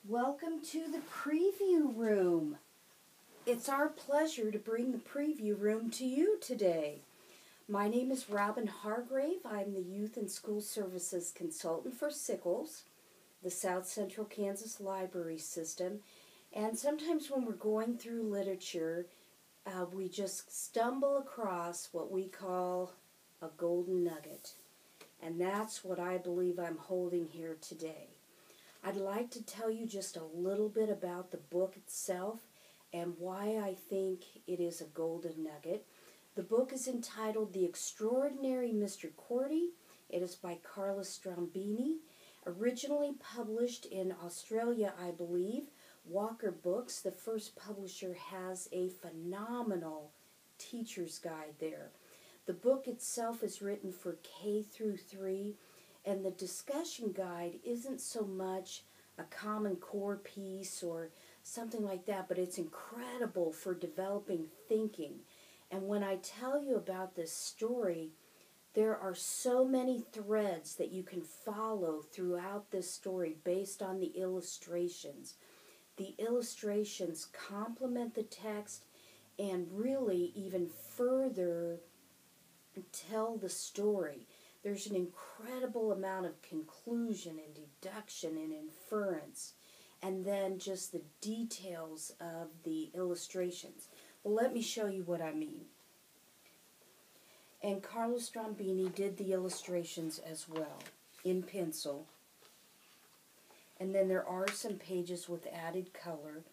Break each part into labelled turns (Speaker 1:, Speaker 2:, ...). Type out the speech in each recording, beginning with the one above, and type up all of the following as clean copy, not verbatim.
Speaker 1: Welcome to the preview room. It's our pleasure to bring the preview room to you today. My name is Robin Hargrave. I'm the Youth and School Services Consultant for Sickles, the South Central Kansas Library System. And sometimes when we're going through literature, we just stumble across what we call a golden nugget. And that's what I believe I'm holding here today. I'd like to tell you just a little bit about the book itself and why I think it is a golden nugget. The book is entitled The Extraordinary Mr. Qwerty. It is by Carlos Strombini, originally published in Australia, I believe. Walker Books, the first publisher, has a phenomenal teacher's guide there. The book itself is written for K through 3. And the discussion guide isn't so much a Common Core piece or something like that, but it's incredible for developing thinking. And when I tell you about this story, there are so many threads that you can follow throughout this story based on the illustrations. The illustrations complement the text and really even further tell the story. There's an incredible amount of conclusion and deduction and inference, and then just the details of the illustrations. Well, let me show you what I mean. And Carlos Strombini did the illustrations as well, in pencil. And then there are some pages with added color.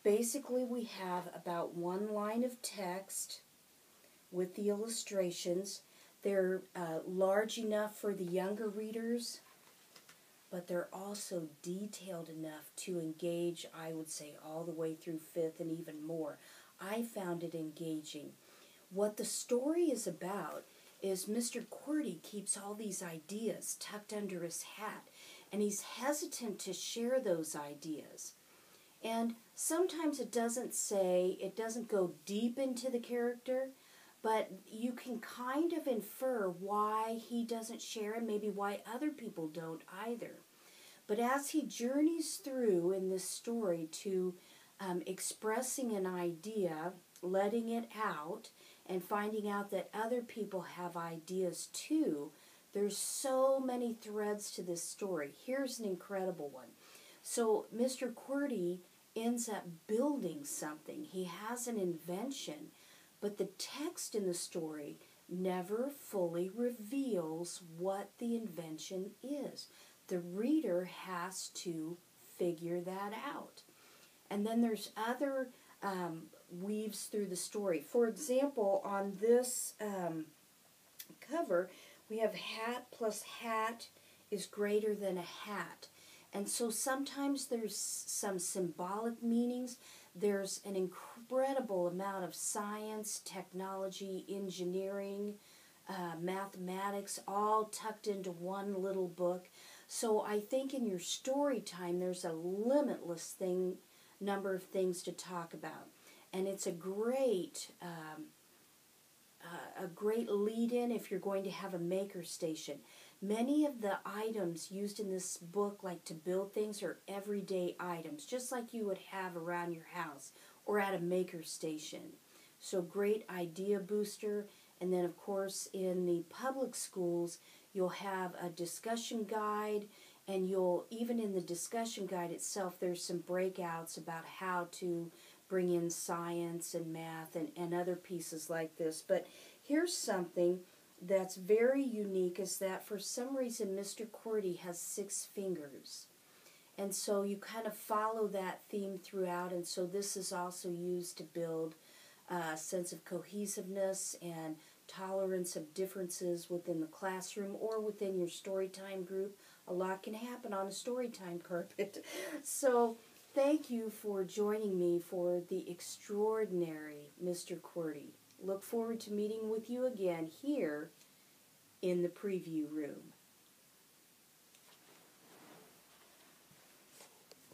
Speaker 1: Basically, we have about one line of text with the illustrations. They're large enough for the younger readers, but they're also detailed enough to engage, I would say, all the way through 5th and even more. I found it engaging. What the story is about is Mr. Qwerty keeps all these ideas tucked under his hat, and he's hesitant to share those ideas. And sometimes it doesn't go deep into the character, but you can kind of infer why he doesn't share and maybe why other people don't either. But as he journeys through in this story to expressing an idea, letting it out, and finding out that other people have ideas too, there's so many threads to this story. Here's an incredible one. So Mr. Qwerty ends up building something. He has an invention. But the text in the story never fully reveals what the invention is. The reader has to figure that out. And then there's other weaves through the story. For example, on this cover, we have hat plus hat is greater than a hat. And so sometimes there's some symbolic meanings. There's an incredible amount of science, technology, engineering, mathematics, all tucked into one little book. So I think in your story time, there's a limitless number of things to talk about. And it's a great lead-in if you're going to have a maker station. Many of the items used in this book, like to build things, are everyday items, just like you would have around your house or at a maker station. So great idea booster. And then, of course, in the public schools, you'll have a discussion guide, and even in the discussion guide itself, there's some breakouts about how to bring in science and math and other pieces like this. But here's something that's very unique, is that for some reason Mr. Qwerty has 6 fingers. And so you kind of follow that theme throughout, and so this is also used to build a sense of cohesiveness and tolerance of differences within the classroom or within your storytime group. A lot can happen on a storytime carpet. So thank you for joining me for The Extraordinary Mr. Qwerty. Look forward to meeting with you again here in the preview room.